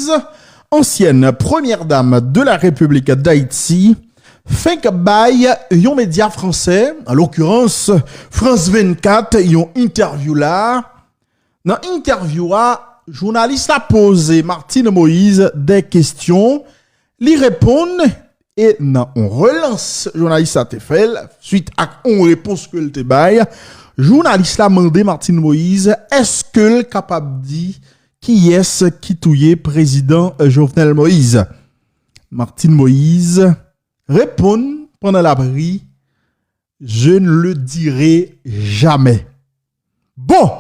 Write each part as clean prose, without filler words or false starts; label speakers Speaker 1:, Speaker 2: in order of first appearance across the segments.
Speaker 1: Moïse, ancienne première dame de la République d'Haïti, fait que bail yon média français, en l'occurrence France 24, yon interview là. Dans interview là, journaliste a posé Martine Moïse des questions, lui répond et non, on relance journaliste a fait suite à une réponse que le te bail. Journaliste a demandé Martine Moïse, est-ce que le capable dit qui est-ce qui touillait président Jovenel Moïse? Martine Moïse répond pendant la brie, je ne le dirai jamais. Bon,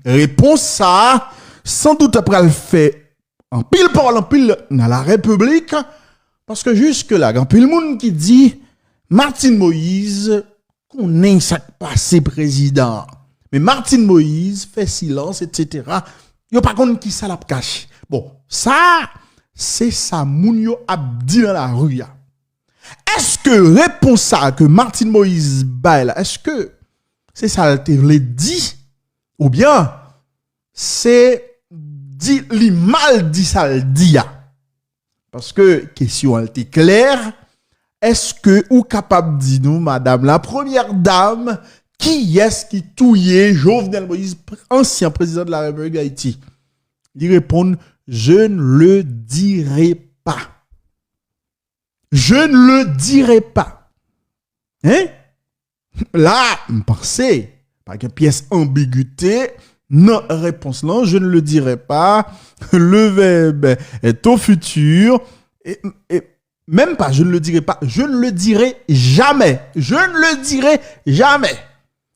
Speaker 1: réponse ça, sans doute après le fait en pile parole en pile dans la République, parce que jusque là, il y a pile monde qui dit Martine Moïse qu'on est ça passé président. Mais Martine Moïse fait silence, etc. Yo pas contre qui ça la cache. Bon, ça, c'est ça moun yo a dit dans la rue. Est-ce que réponse ça que Martine Moïse bail, est-ce que c'est ça le dit ou bien c'est dit li mal dit ça le dit? Parce que question elle était claire. Est-ce que ou capable dit nous madame la première dame qui est-ce qui touillait Jovenel Moïse, ancien président de la République d'Haïti? Il répond, je ne le dirai pas. Je ne le dirai pas. Hein? Là, je pensais, par une pièce ambiguïté, non, réponse là, je ne le dirai pas. Le verbe est au futur. Et même pas, je ne le dirai pas. Je ne le dirai jamais. Je ne le dirai jamais.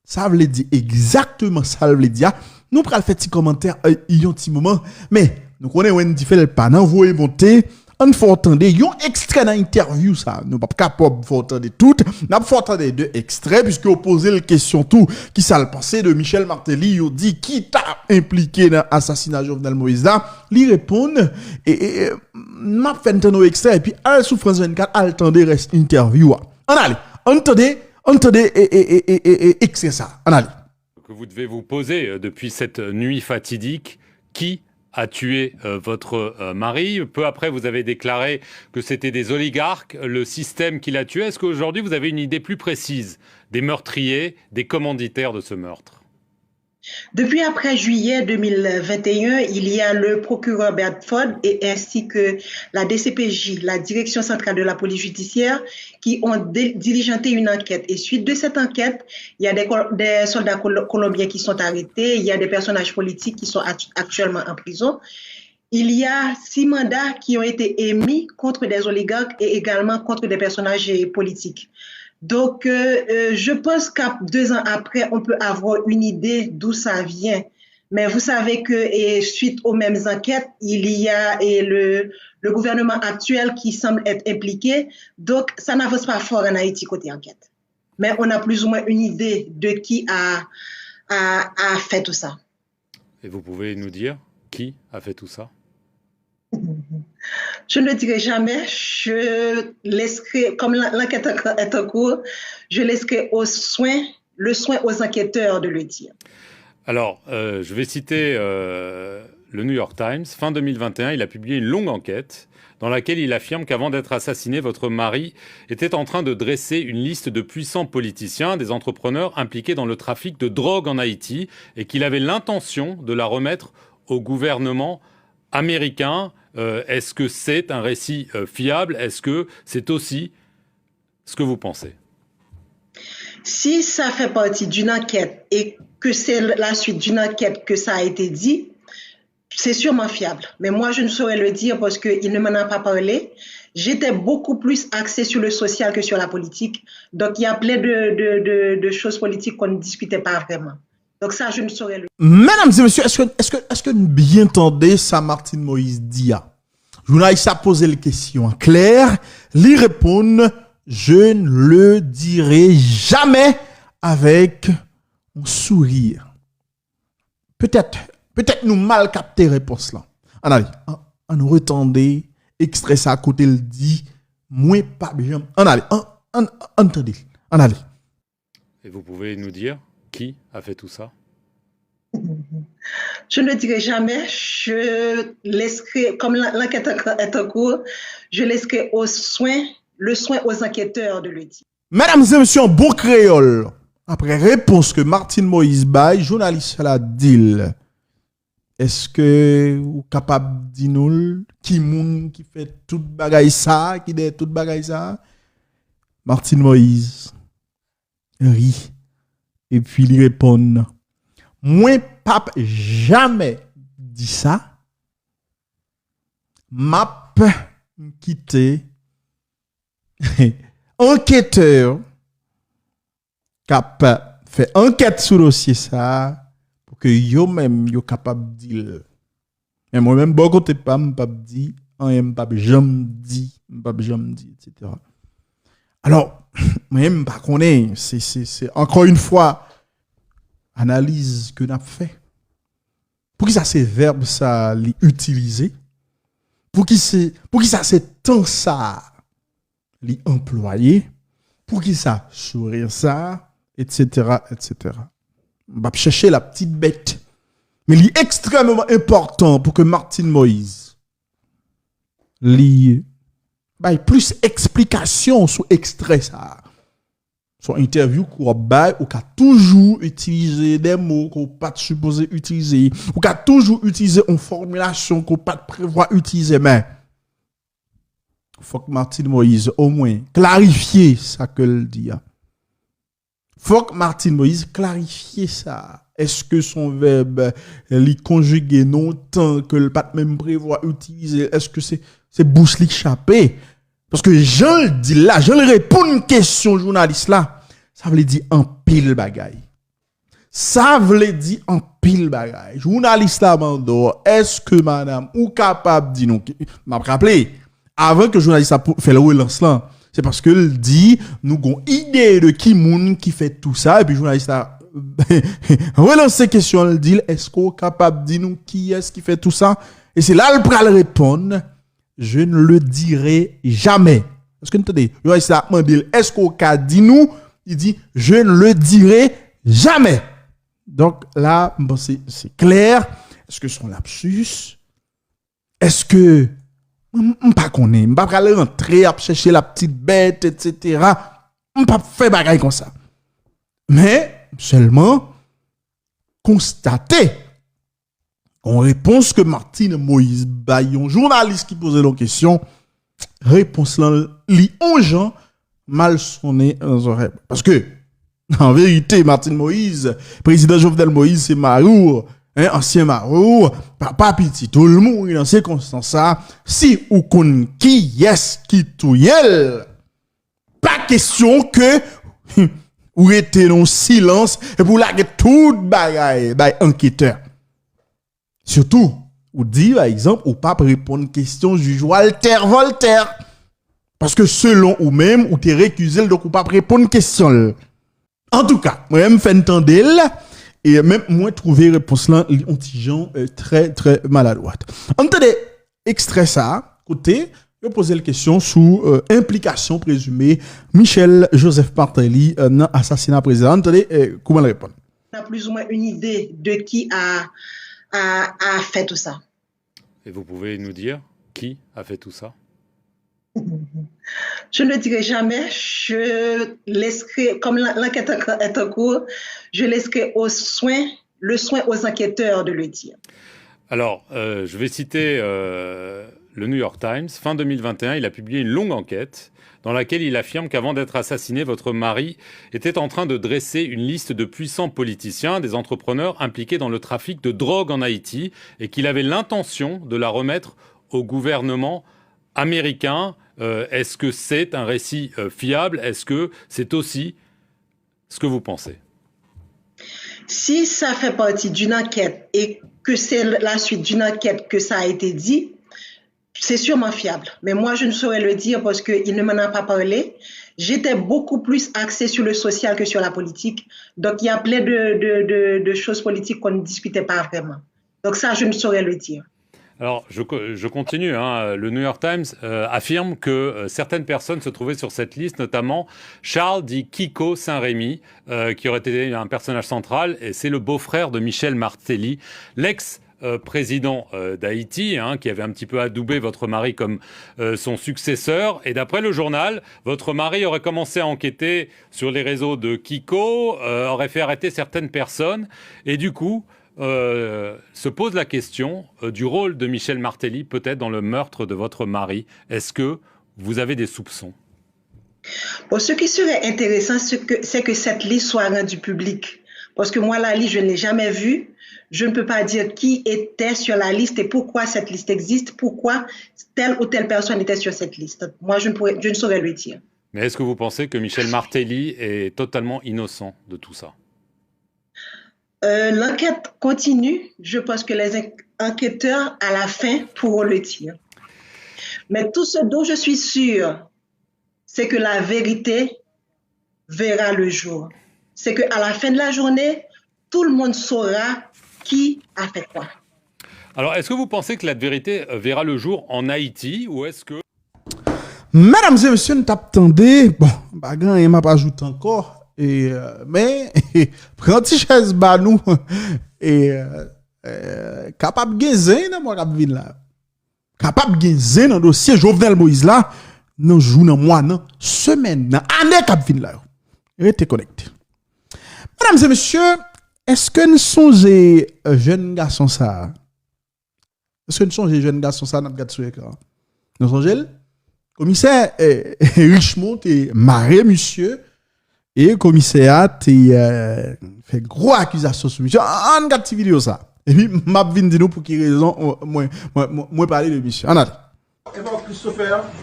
Speaker 1: Ça veut dire exactement ça veut dire. Nous prenons fait petit commentaire il y a un petit moment, mais nous connaissons Wendy fait le pas envoyer monter, on faut entendre yon extrait dans interview ça. Nous pas capable faut entendre tout, n'a faut entendre deux extraits puisque vous posez la question tout qui ça le passé de Michel Martelly, il dit qui t'a impliqué dans l'assassinat Jovenel Moïse là, lui répond et m'a fait entendre extrait et puis à sous France 24 attendez reste interview. On allez, entendez et c'est ça. On allez.
Speaker 2: Que vous devez vous poser depuis cette nuit fatidique, qui a tué votre mari? Peu après, vous avez déclaré que c'était des oligarques, le système qui l'a tué. Est-ce qu'aujourd'hui, vous avez une idée plus précise des meurtriers, des commanditaires de ce meurtre?
Speaker 3: Depuis après juillet 2021, il y a le procureur Bedford et ainsi que la DCPJ, la Direction centrale de la police judiciaire, qui ont diligenté une enquête. Et suite de cette enquête, il y a des soldats colombiens qui sont arrêtés, il y a des personnages politiques qui sont actuellement en prison. Il y a 6 mandats qui ont été émis contre des oligarques et également contre des personnages politiques. Donc, je pense qu'à 2 ans après, on peut avoir une idée d'où ça vient. Mais vous savez que suite aux mêmes enquêtes, il y a le gouvernement actuel qui semble être impliqué. Donc, ça n'avance pas fort en Haïti côté enquête. Mais on a plus ou moins une idée de qui a fait tout ça.
Speaker 2: Et vous pouvez nous dire qui a fait tout ça?
Speaker 3: Je ne le dirai jamais. Je laisserai, comme l'enquête est en cours, je laisserai le soin aux enquêteurs de le dire.
Speaker 2: Alors, je vais citer le New York Times. Fin 2021, il a publié une longue enquête dans laquelle il affirme qu'avant d'être assassiné, votre mari était en train de dresser une liste de puissants politiciens, des entrepreneurs impliqués dans le trafic de drogue en Haïti, et qu'il avait l'intention de la remettre au gouvernement américain. Est-ce que c'est un récit fiable? Est-ce que c'est aussi ce que vous pensez?
Speaker 3: Si ça fait partie d'une enquête et que c'est la suite d'une enquête que ça a été dit, c'est sûrement fiable. Mais moi, je ne saurais le dire parce qu'il ne m'en a pas parlé. J'étais beaucoup plus axée sur le social que sur la politique. Donc, il y a plein de choses politiques qu'on ne discutait pas vraiment. Donc ça, je ne saurais le dire.
Speaker 1: Mesdames et messieurs, est-ce que vous bien entendez ça Martine Moïse dit? Journaliste a posé la question en clair, lui répond, je ne le dirai jamais avec un sourire. Peut-être nous mal capté réponse là. On allez, on nous retendez, extrait ça à côté le dit, moins pas bien. On allez, entendez, on allez.
Speaker 2: Et vous pouvez nous dire qui a fait tout ça?
Speaker 3: Je ne le dirai jamais. Je laisserai, comme l'enquête est en cours, je laisserai le soin aux enquêteurs de le dire.
Speaker 1: Mesdames et messieurs, en bon créole, après réponse que Martine Moïse baille, journaliste la dit, est-ce que vous capable de dire nous qui moun qui fait tout bagaille ça, qui fait tout bagaille ça? Martine Moïse rit et puis il répond, moi pape jamais dit ça. M'a quitté enquêteur cap fait enquête sur le dossier ça pour que yo même yo capable dire. Et moi même bon côté pas m'pa dit, en m'pa jamais dit, etc. Alors moi même pas connaît, c'est encore une fois analyse que n'a fait. Pour qui ça c'est verbe ça li utiliser? Pour qui ça c'est temps ça li employé? Pour qui ça sourire ça, etc., etc. On va chercher la petite bête. Mais il est extrêmement important pour que Martine Moïse ait plus explication sur extrait ça. Son interview qu'on a ou qu'a toujours utilisé des mots qu'on pas supposé utiliser, ou qu'a toujours utilisé une formulation qu'on pas prévoir utiliser, mais faut que Martine Moïse au moins clarifie ça que le dit. Faut que Martine Moïse clarifie ça. Est-ce que son verbe est conjugué non tant que le pas même prévoir utiliser? Est-ce que c'est bouche l'échappée? Parce que je le dis là, je le réponds une question journaliste là, ça veut dire en pile bagaille. Ça veut dire en pile bagaille. Journaliste là, Mando, est-ce que madame ou capable de dire non? M'a rappelé, avant que journaliste a fait le relance là, c'est parce que il dit, nous avons idée de qui moun qui fait tout ça, et puis journaliste a relancé question, il dit, est-ce qu'on est capable de dire nous qui est-ce qui fait tout ça? Et c'est là le pral répondre, je ne le dirai jamais. Est-ce que vous entendez? Journaliste a demandé, est-ce qu'on a dit nous? Il dit, je ne le dirai jamais. Donc là, bon, c'est clair. Est-ce que son lapsus? Est-ce que m'pas connaît, m'pas aller rentrer à chercher la petite bête, etc. M'pas faire bagaille comme ça. Mais seulement constater en réponse que Martine Moïse Bayon, journaliste qui posait la question, réponse là li ongeant mal sonné aux oreilles. Parce que en vérité, Martine Moïse, président Jovenel Moïse, c'est Marou, ancien Marou, papa petit, tout le monde dans ces circonstances ça, si ou kon qui est qui touyel, pas question que ou était dans silence et pour laguer tout bagaille by enquêteur. Surtout, ou dit par exemple, ou pas répondre question juge Walter Voltaire. Parce que selon ou même, ou t'es récusé, donc ou pas répondre question. En tout cas, moi-même fait entendre et même moi trouver réponse là un petit gens très très maladroite. Entendez extrait ça côté je poser la question sous implication présumée Michel Joseph Martelly dans assassinat président. Entendez comment répondre.
Speaker 3: On a plus ou moins une idée de qui a fait tout ça.
Speaker 2: Et vous pouvez nous dire qui a fait tout ça?
Speaker 3: Je ne le dirai jamais. Je laisserai, comme l'enquête est en cours, je laisserai le soin aux enquêteurs de le dire.
Speaker 2: Alors, je vais citer le New York Times. Fin 2021, il a publié une longue enquête dans laquelle il affirme qu'avant d'être assassiné, votre mari était en train de dresser une liste de puissants politiciens, des entrepreneurs impliqués dans le trafic de drogue en Haïti, et qu'il avait l'intention de la remettre au gouvernement américain. Est-ce que c'est un récit fiable? Est-ce que c'est aussi ce que vous pensez?
Speaker 3: Si ça fait partie d'une enquête et que c'est la suite d'une enquête que ça a été dit, c'est sûrement fiable. Mais moi, je ne saurais le dire parce qu'il ne m'en a pas parlé. J'étais beaucoup plus axée sur le social que sur la politique. Donc, il y a plein de choses politiques qu'on ne discutait pas vraiment. Donc ça, je ne saurais le dire.
Speaker 2: Alors, je continue. Hein. Le New York Times affirme que certaines personnes se trouvaient sur cette liste, notamment Charles dit Kiko Saint-Rémy, qui aurait été un personnage central, et c'est le beau-frère de Michel Martelly, l'ex-président d'Haïti, hein, qui avait un petit peu adoubé votre mari comme son successeur. Et d'après le journal, votre mari aurait commencé à enquêter sur les réseaux de Kiko, aurait fait arrêter certaines personnes, et du coup... se pose la question du rôle de Michel Martelly peut-être dans le meurtre de votre mari. Est-ce que vous avez des soupçons?
Speaker 3: Bon, ce qui serait intéressant, c'est que cette liste soit rendue publique. Parce que moi, la liste, je ne l'ai jamais vue. Je ne peux pas dire qui était sur la liste et pourquoi cette liste existe, pourquoi telle ou telle personne était sur cette liste. Moi, je ne saurais le dire.
Speaker 2: Mais est-ce que vous pensez que Michel Martelly est totalement innocent de tout ça?
Speaker 3: L'enquête continue. Je pense que les enquêteurs, à la fin, pourront le dire. Mais tout ce dont je suis sûre, c'est que la vérité verra le jour. C'est qu'à la fin de la journée, tout le monde saura qui a fait quoi.
Speaker 2: Alors, est-ce que vous pensez que la vérité verra le jour en Haïti ou est-ce que...
Speaker 1: Mesdames et messieurs, nous t'attendez. Bon, bagan, il m'a pas ajouté encore. Mais, prends une chaise ba nous. Et, capable de gagner dans moi, cap vin là. Capable de gagner dans le dossier Jovenel Moïse là. Dans jour, dans mois, dans semaine, dans année cap vin là. Restez connectés. Mesdames et messieurs, est-ce que nous sommes jeunes garçons ça? Est-ce que nous sommes jeunes garçons ça dans le cadre sur l'écran? Nous sommes commissaire Richemont et maré monsieur. Et le commissaire fait gros accusation sur monsieur. On regarde cette vidéo ça. Et puis, m'a vinn di nous pour qui raison, moi parler de monsieur. En attendant.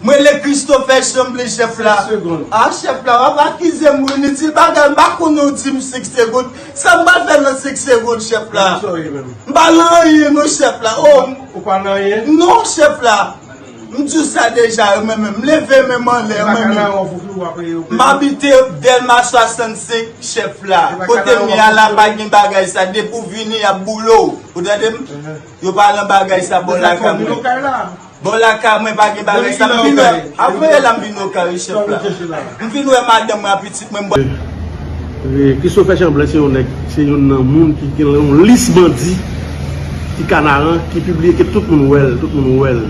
Speaker 4: Moi, le Christopher Chamblé, chef là. Ah, chef là, on va accuser moi, inutile, bagarre, ma kono dit 5 secondes. Ça m'a fait dans 5 secondes, chef là. M'ba rien, non, chef là. Oh, ou pas rien? Non, chef là. M'dou ça déjà, même, lever même en l'air, même. M'habite Delma 65, chef là. Côté mi à la bagay bagay ça, de pour venir à boulot. Vous entendez? Yo parle bagay ça, bon la cam. Bon la cam, bagay bagay ça. Après la mbino carré, chef là. M'vino madame ma petite, même.
Speaker 5: Christopher Chamblin, c'est un monde qui a une liste bandit, qui canaran, qui publie que tout le monde well.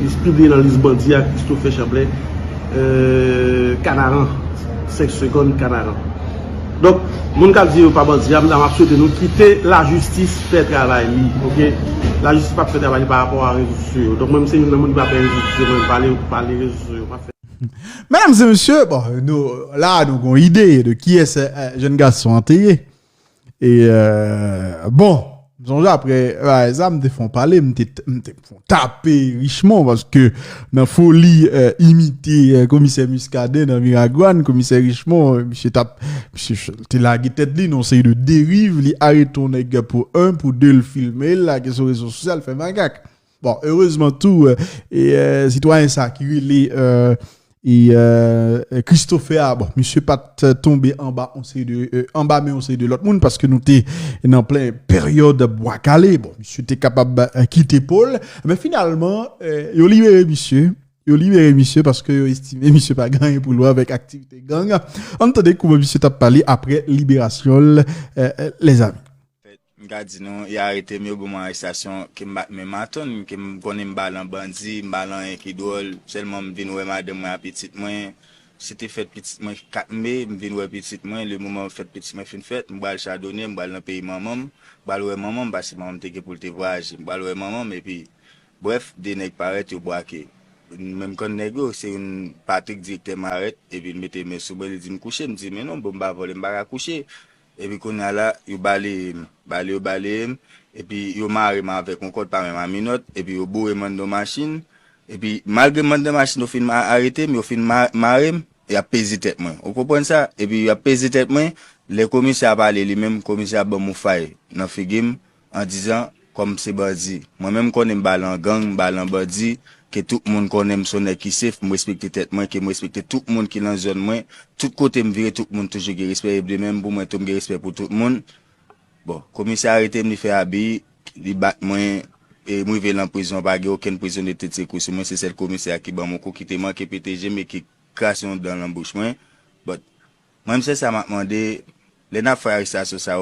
Speaker 5: Il se publie dans Lisbonne à Christopher Chamblin, Canaran, 5 secondes Canaran. Donc, mon cas dit pas bandit, je souhaite nous quitter la justice fait travail, ok? La justice pas fait travail par rapport à les réseaux sociaux. Donc, même si nous ne pas faire les réseaux sociaux, parler les réseaux sociaux, pas fait.
Speaker 1: Mesdames et messieurs, bon, nous avons une idée de qui est ce jeune garçon enterré. Et bon. Après, ça me font parler, me font taper richement parce que dans folie imiter commissaire Muscadet dans Miragouane, commissaire Richemont, monsieur tape, monsieur t'es là qui tête li non c'est de dérive, li arrête ton nèg pour 1 pour 2 le filmer là que sur réseaux sociaux fait magac. Bon, heureusement tout citoyen ça qui et Christopher, bon, monsieur pas tombé en bas, on sait mais on sait de l'autre monde parce que nous t'es en plein période bois calé. Bon, monsieur t'es capable de quitter Paul, mais finalement, il libéré monsieur parce que estimé monsieur pas gagné pour lui avec activité gang. Entendez comment monsieur t'a parlé après libération les amis.
Speaker 4: Gadi non, il a arrêté mieux pour mon arrestation qui m'a maton qui me connaît m'balan bandi, m'balan qui drôle seulement me vinn ouais madame moi petite moi c'était fait petite moi 4 mai me vinn ouais petite moi le moment fait petite moi fin fête m'bal chardonnay m'bal dans pays maman m'bal ouais maman parce que maman t'était pour te voyager m'bal ouais maman et puis bref des nèg paraît yo braqué même quand nèg c'est une Patrick directeur m'arrête et puis mettait mes sous il dit me coucher me dit mais non bon m'ba voler m'ba coucher. Et puis qu'on a là, yo balé et puis yo marre avec un code par même minute et puis yo bourre man de machine et puis malgré man de machine au fin arrêté mais au fin marre et a pesé tête moi. Vous comprenez ça? Et puis il a pesé tête moi, les commissaires parlé lui-même commissaire Bamou Faye dans figim en disant comme c'est bandit. Moi même connais balan gang, balan bandit que tout le monde connaît son qui safe, me respecter tête moi, que me respecter tout le monde qui dans zone moi, tout côté me virer tout le monde toujours qui respect de même pour moi tout me respect pour tout le monde. Bon, commissaire arrêté me fait habiller, il bat moi et moi vais en prison pas aucune prison de tête sur moi c'est celle commissaire qui ban mon coup qui te manqué PTG mais qui crasse dans l'embouche moi but moi même ça m'a demandé les n'a fait arrestation ça